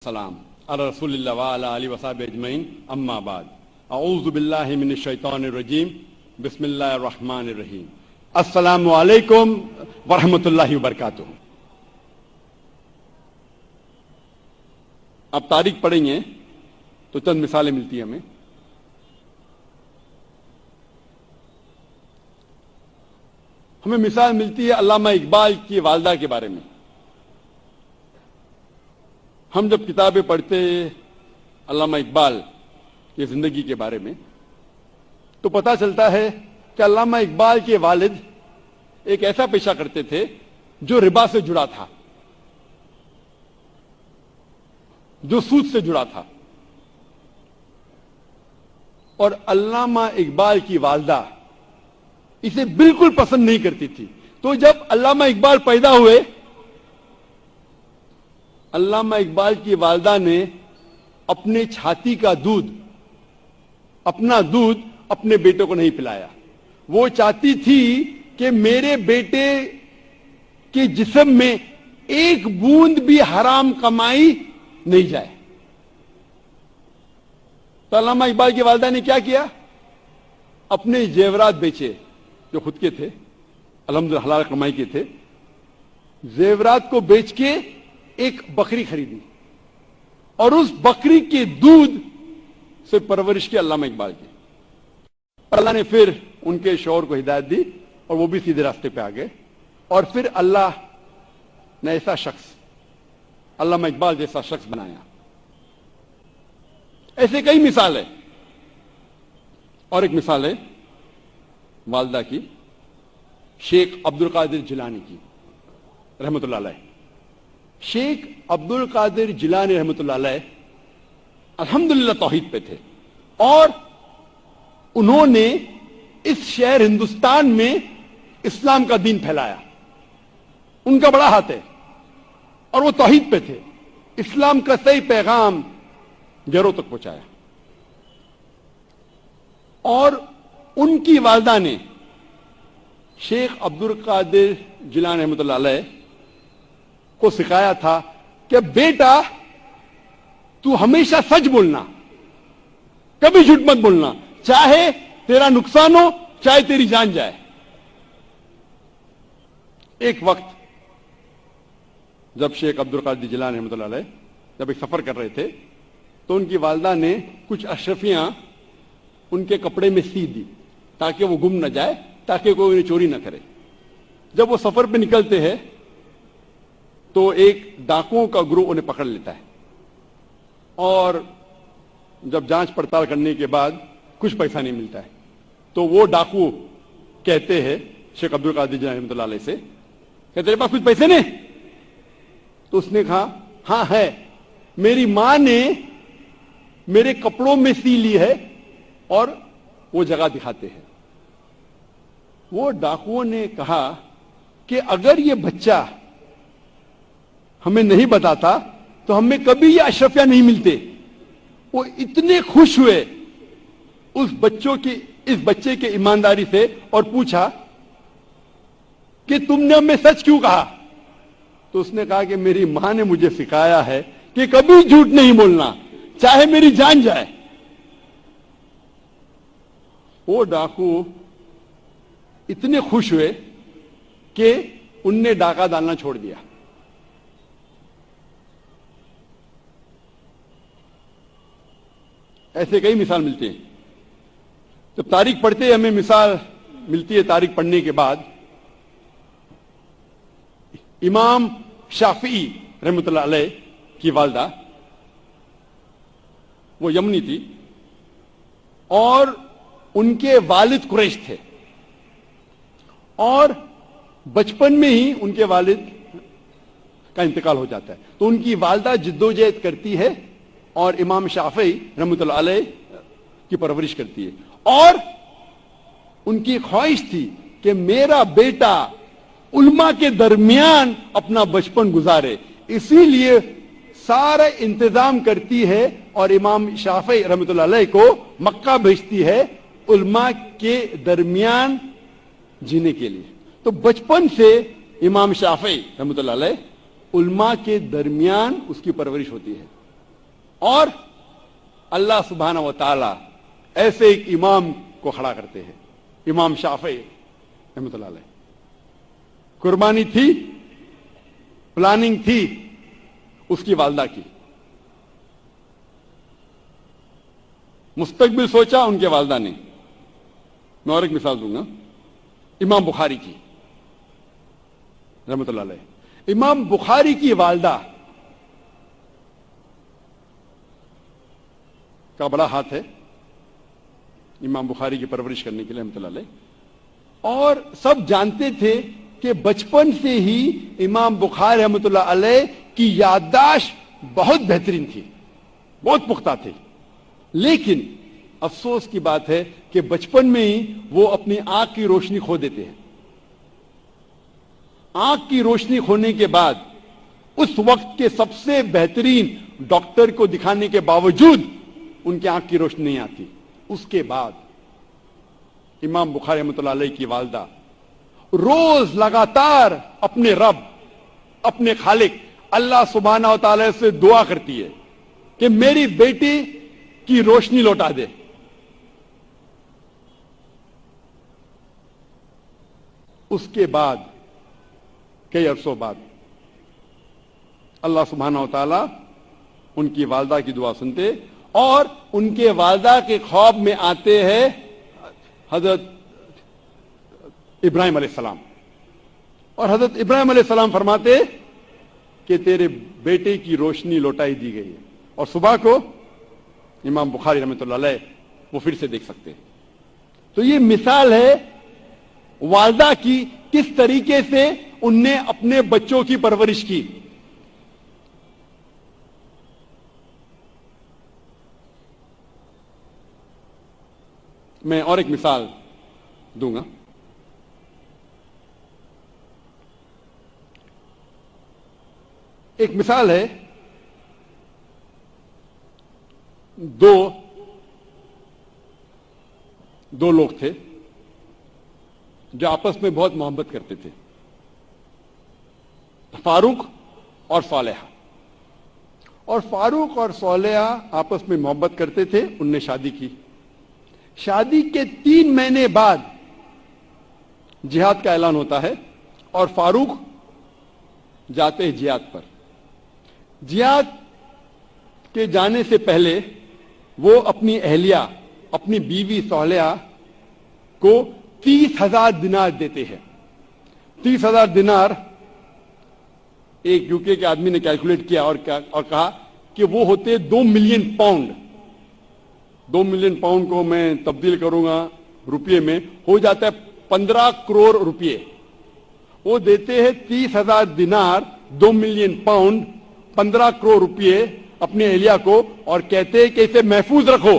السلام علی رسول اللہ وعلی آلہ وصحبہ اجمعین اما بعد اعوذ باللہ من الشیطان الرجیم بسم اللہ الرحمن الرحیم السلام علیکم ورحمۃ اللہ وبرکاتہ۔ اب تاریخ پڑھیں گے تو چند مثالیں ملتی ہیں ہمیں مثال ملتی ہے علامہ اقبال کی والدہ کے بارے میں۔ ہم جب کتابیں پڑھتے علامہ اقبال کی زندگی کے بارے میں تو پتہ چلتا ہے کہ علامہ اقبال کے والد ایک ایسا پیشہ کرتے تھے جو ربا سے جڑا تھا، جو سود سے جڑا تھا، اور علامہ اقبال کی والدہ اسے بالکل پسند نہیں کرتی تھی۔ تو جب علامہ اقبال پیدا ہوئے، علامہ اقبال کی والدہ نے اپنے چھاتی کا دودھ، اپنا دودھ اپنے بیٹے کو نہیں پلایا۔ وہ چاہتی تھی کہ میرے بیٹے کے جسم میں ایک بوند بھی حرام کمائی نہیں جائے۔ تو علامہ اقبال کی والدہ نے کیا کیا؟ اپنے زیورات بیچے جو خود کے تھے، الحمدللہ حلال کمائی کے تھے، زیورات کو بیچ کے ایک بکری خریدی اور اس بکری کے دودھ سے پرورش کی علامہ اقبال کی۔ اللہ نے پھر ان کے شوہر کو ہدایت دی اور وہ بھی سیدھے راستے پہ آ گئے، اور پھر اللہ نے ایسا شخص، علامہ اقبال جیسا شخص بنایا۔ ایسے کئی مثال ہے، اور ایک مثال ہے والدہ کی، شیخ عبد القادر جیلانی کی رحمۃ اللہ علیہ۔ شیخ عبد القادر جیلانی رحمۃ اللہ علیہ الحمدللہ توحید پہ تھے، اور انہوں نے اس شہر ہندوستان میں اسلام کا دین پھیلایا۔ ان کا بڑا ہاتھ ہے، اور وہ توحید پہ تھے، اسلام کا صحیح پیغام گھروں تک پہنچایا۔ اور ان کی والدہ نے شیخ عبد القادر جیلانی رحمۃ اللہ علیہ کو سکھایا تھا کہ بیٹا تو ہمیشہ سچ بولنا، کبھی جھوٹ مت بولنا، چاہے تیرا نقصان ہو چاہے تیری جان جائے۔ ایک وقت جب شیخ عبد القادر جیلانی رحمۃ اللہ علیہ جب ایک سفر کر رہے تھے تو ان کی والدہ نے کچھ اشرفیاں ان کے کپڑے میں سی دی تاکہ وہ گم نہ جائے، تاکہ کوئی انہیں چوری نہ کرے۔ جب وہ سفر پہ نکلتے ہیں تو ایک ڈاکوؤں کا گروہ انہیں پکڑ لیتا ہے، اور جب جانچ پڑتال کرنے کے بعد کچھ پیسہ نہیں ملتا ہے تو وہ ڈاکو کہتے ہیں شیخ عبد القادر جیلانی رحمۃ اللہ علیہ سے کہ تیرے پاس کچھ پیسے نہیں؟ تو اس نے کہا ہاں ہے، میری ماں نے میرے کپڑوں میں سی لی ہے، اور وہ جگہ دکھاتے ہیں۔ وہ ڈاکوؤں نے کہا کہ اگر یہ بچہ ہمیں نہیں بتاتا تو ہمیں کبھی یہ اشرفیاں نہیں ملتے۔ وہ اتنے خوش ہوئے اس بچے کے ایمانداری سے، اور پوچھا کہ تم نے ہمیں سچ کیوں کہا؟ تو اس نے کہا کہ میری ماں نے مجھے سکھایا ہے کہ کبھی جھوٹ نہیں بولنا، چاہے میری جان جائے۔ وہ ڈاکو اتنے خوش ہوئے کہ ان نے ڈاکہ ڈالنا چھوڑ دیا۔ ایسے کئی مثال ملتے ہیں۔ جب تاریخ پڑھتے ہیں ہمیں مثال ملتی ہے، تاریخ پڑھنے کے بعد امام شافعی رحمۃ اللہ علیہ کی والدہ، وہ یمنی تھی، اور ان کے والد قریش تھے، اور بچپن میں ہی ان کے والد کا انتقال ہو جاتا ہے۔ تو ان کی والدہ جدوجہد کرتی ہے اور امام شافعی رحمۃ اللہ علیہ کی پرورش کرتی ہے، اور ان کی خواہش تھی کہ میرا بیٹا علماء کے درمیان اپنا بچپن گزارے، اسی لیے سارا انتظام کرتی ہے اور امام شافعی رحمۃ اللہ علیہ کو مکہ بھیجتی ہے علماء کے درمیان جینے کے لیے۔ تو بچپن سے امام شافعی رحمۃ اللہ علیہ علماء کے درمیان اس کی پرورش ہوتی ہے۔ اور اللہ سبحانہ و تعالی ایسے ایک امام کو کھڑا کرتے ہیں، امام شافعی رحمۃ اللہ علیہ۔ قربانی تھی، پلاننگ تھی اس کی والدہ کی، مستقبل سوچا ان کے والدہ نے۔ میں اور ایک مثال دوں گا، امام بخاری کی رحمۃ اللہ علیہ۔ امام بخاری کی والدہ کا بڑا ہاتھ ہے امام بخاری کی پرورش کرنے کے لیے رحمۃ اللہ علیہ، اور سب جانتے تھے کہ بچپن سے ہی امام بخاری رحمۃ اللہ علیہ کی یادداشت بہت بہترین تھی، بہت پختہ تھی، لیکن افسوس کی بات ہے کہ بچپن میں ہی وہ اپنی آنکھ کی روشنی کھو دیتے ہیں۔ آنکھ کی روشنی کھونے کے بعد اس وقت کے سب سے بہترین ڈاکٹر کو دکھانے کے باوجود ان کی آنکھ کی روشنی نہیں آتی۔ اس کے بعد امام بخاری رحمۃ اللہ علیہ کی والدہ روز لگاتار اپنے رب، اپنے خالق اللہ سبحانہ و تعالی سے دعا کرتی ہے کہ میری بیٹی کی روشنی لوٹا دے۔ اس کے بعد کئی عرصوں بعد اللہ سبحانہ و تعالی ان کی والدہ کی دعا سنتے، اور ان کے والدہ کے خواب میں آتے ہیں حضرت ابراہیم علیہ السلام، اور حضرت ابراہیم علیہ السلام فرماتے کہ تیرے بیٹے کی روشنی لوٹائی دی گئی ہے، اور صبح کو امام بخاری رحمۃ اللہ علیہ وہ پھر سے دیکھ سکتے ہیں۔ تو یہ مثال ہے والدہ کی، کس طریقے سے ان نے اپنے بچوں کی پرورش کی۔ میں اور ایک مثال دوں گا۔ ایک مثال ہے، دو لوگ تھے جو آپس میں بہت محبت کرتے تھے، فاروق اور صالحہ۔ اور فاروق اور صالحہ آپس میں محبت کرتے تھے، ان نے شادی کی۔ شادی کے 3 مہینے بعد جہاد کا اعلان ہوتا ہے، اور فاروق جاتے ہیں جہاد پر۔ جہاد کے جانے سے پہلے وہ اپنی اہلیہ، اپنی بیوی صالحہ کو 30,000 دینار دیتے ہیں۔ 30,000 دینار ایک یوکے کے آدمی نے کیلکولیٹ کیا اور کہا کہ وہ ہوتے 2 ملین پاؤنڈ۔ 2 ملین پاؤنڈ کو میں تبدیل کروں گا روپیے میں، ہو جاتا ہے 15 کروڑ روپیے۔ وہ دیتے ہیں 30,000 دینار، 2 ملین پاؤنڈ، 15 کروڑ روپیے اپنے اہلیہ کو، اور کہتے ہیں کہ اسے محفوظ رکھو،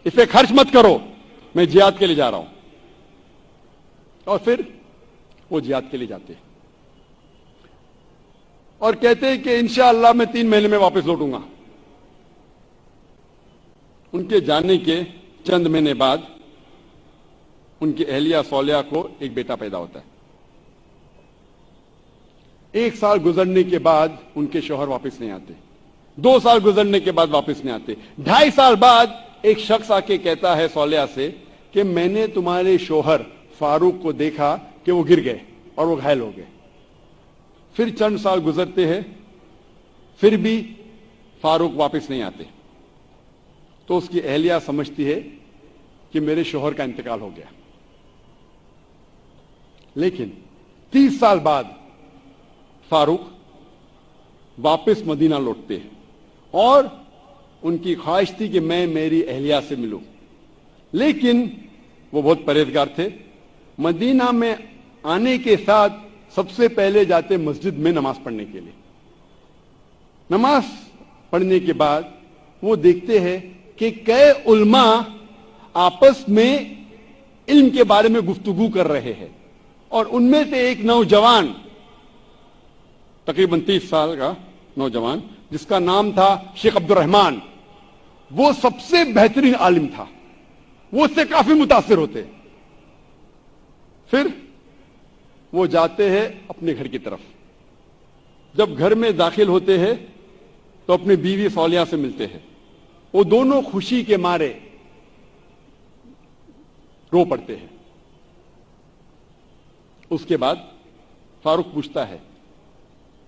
اسے خرچ مت کرو، میں جہاد کے لیے جا رہا ہوں۔ اور پھر وہ جہاد کے لیے جاتے ہیں اور کہتے ہیں کہ انشاءاللہ میں 3 مہینے میں واپس لوٹوں گا۔ ان کے جانے کے چند مہینے بعد ان کی اہلیہ صالحہ کو ایک بیٹا پیدا ہوتا ہے۔ 1 سال گزرنے کے بعد ان کے شوہر واپس نہیں آتے، 2 سال گزرنے کے بعد واپس نہیں آتے، 2.5 سال بعد ایک شخص آ کے کہتا ہے صالحہ سے کہ میں نے تمہارے شوہر فاروق کو دیکھا کہ وہ گر گئے اور وہ گھائل ہو گئے۔ پھر چند سال گزرتے ہیں، پھر بھی فاروق واپس نہیں آتے، تو اس کی اہلیہ سمجھتی ہے کہ میرے شوہر کا انتقال ہو گیا۔ لیکن 30 سال بعد فاروق واپس مدینہ لوٹتے ہیں، اور ان کی خواہش تھی کہ میں میری اہلیہ سے ملوں، لیکن وہ بہت پرہیزگار تھے۔ مدینہ میں آنے کے ساتھ سب سے پہلے جاتے مسجد میں نماز پڑھنے کے لیے۔ نماز پڑھنے کے بعد وہ دیکھتے ہیں کہ کئی علماء آپس میں علم کے بارے میں گفتگو کر رہے ہیں، اور ان میں سے ایک نوجوان، تقریباً 30 سال کا نوجوان، جس کا نام تھا شیخ عبد الرحمان، وہ سب سے بہترین عالم تھا، وہ اس سے کافی متاثر ہوتے۔ پھر وہ جاتے ہیں اپنے گھر کی طرف۔ جب گھر میں داخل ہوتے ہیں تو اپنی بیوی صالحہ سے ملتے ہیں. وہ دونوں خوشی کے مارے رو پڑتے ہیں. اس کے بعد فاروق پوچھتا ہے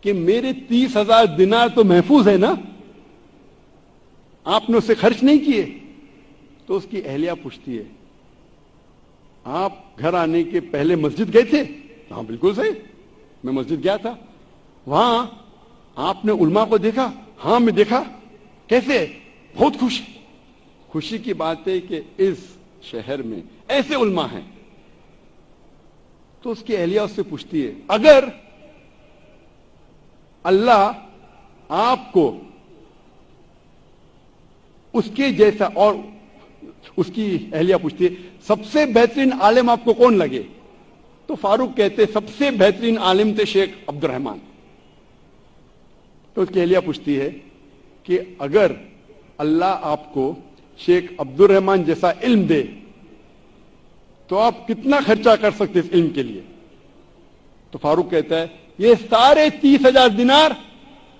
کہ میرے 30,000 دینار تو محفوظ ہے نا, آپ نے اسے خرچ نہیں کیے؟ تو اس کی اہلیہ پوچھتی ہے آپ گھر آنے کے پہلے مسجد گئے تھے؟ ہاں بالکل صحیح, میں مسجد گیا تھا. وہاں آپ نے علماء کو دیکھا؟ ہاں میں دیکھا. کیسے؟ بہت خوش. خوشی کی بات ہے کہ اس شہر میں ایسے علماء ہیں. تو اس کی اہلیہ اس سے پوچھتی ہے اگر اللہ آپ کو اس کے جیسا, اور اس کی اہلیہ پوچھتی ہے سب سے بہترین عالم آپ کو کون لگے؟ تو فاروق کہتے سب سے بہترین عالم تھے شیخ عبد الرحمان. تو اس کی اہلیہ پوچھتی ہے کہ اگر اللہ آپ کو شیخ عبد الرحمان جیسا علم دے تو آپ کتنا خرچہ کر سکتے اس علم کے لیے؟ تو فاروق کہتا ہے یہ سارے 30,000 دینار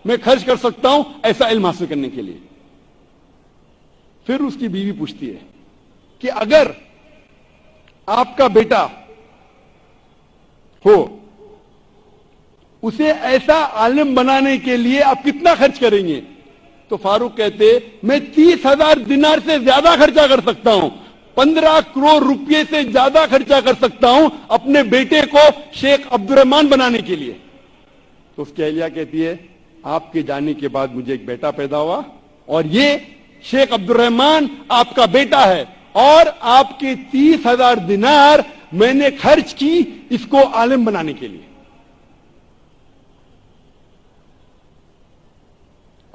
میں خرچ کر سکتا ہوں ایسا علم حاصل کرنے کے لیے. پھر اس کی بیوی پوچھتی ہے کہ اگر آپ کا بیٹا ہو اسے ایسا عالم بنانے کے لیے آپ کتنا خرچ کریں گے؟ تو فاروق کہتے میں 30,000 دینار سے زیادہ خرچہ کر سکتا ہوں, 15 کروڑ روپے سے زیادہ خرچہ کر سکتا ہوں اپنے بیٹے کو شیخ عبد الرحمان بنانے کے لیے. تو اس کی اہلیہ کہتی ہے آپ کے جانے کے بعد مجھے ایک بیٹا پیدا ہوا اور یہ شیخ عبد الرحمان آپ کا بیٹا ہے, اور آپ کے 30,000 دینار میں نے خرچ کی اس کو عالم بنانے کے لیے.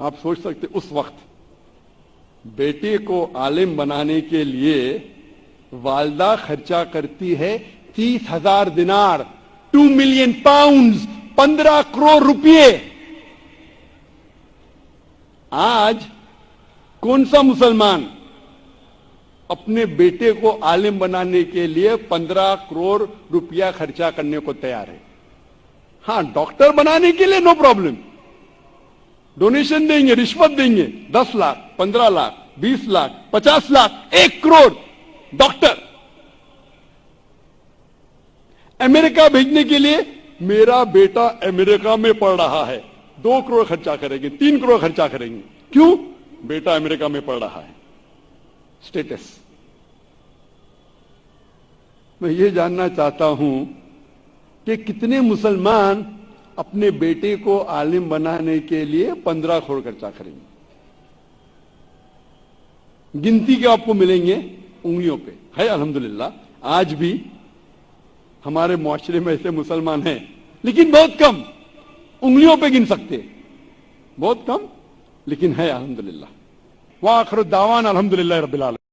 آپ سوچ سکتے اس وقت بیٹے کو عالم بنانے کے لیے والدہ خرچہ کرتی ہے 30,000 دینار, 2 ملین پاؤنڈز, 15 کروڑ روپے. آج کون سا مسلمان اپنے بیٹے کو عالم بنانے کے لیے 15 کروڑ روپیہ خرچہ کرنے کو تیار ہے؟ ہاں ڈاکٹر بنانے کے لیے نو پرابلم, ڈونیشن دیں گے, رشوت دیں گے, 10 لاکھ, 15 لاکھ, 20 لاکھ, 50 لاکھ, 1 کروڑ ڈاکٹر. امریکہ بھیجنے کے لیے میرا بیٹا امریکہ میں پڑھ رہا ہے, 2 کروڑ خرچہ کریں گے, 3 کروڑ خرچہ کریں گے. کیوں؟ بیٹا امریکہ میں پڑھ رہا ہے. اسٹیٹس. میں یہ جاننا چاہتا ہوں کہ کتنے مسلمان اپنے بیٹے کو عالم بنانے کے لیے 15 کروڑ خرچہ کریں گے؟ گنتی کے آپ کو ملیں گے انگلیوں پہ. ہے الحمدللہ آج بھی ہمارے معاشرے میں ایسے مسلمان ہیں, لیکن بہت کم, انگلیوں پہ گن سکتے, بہت کم, لیکن ہے الحمدللہ. وآخر الدعوانا الحمدللہ رب العالمین.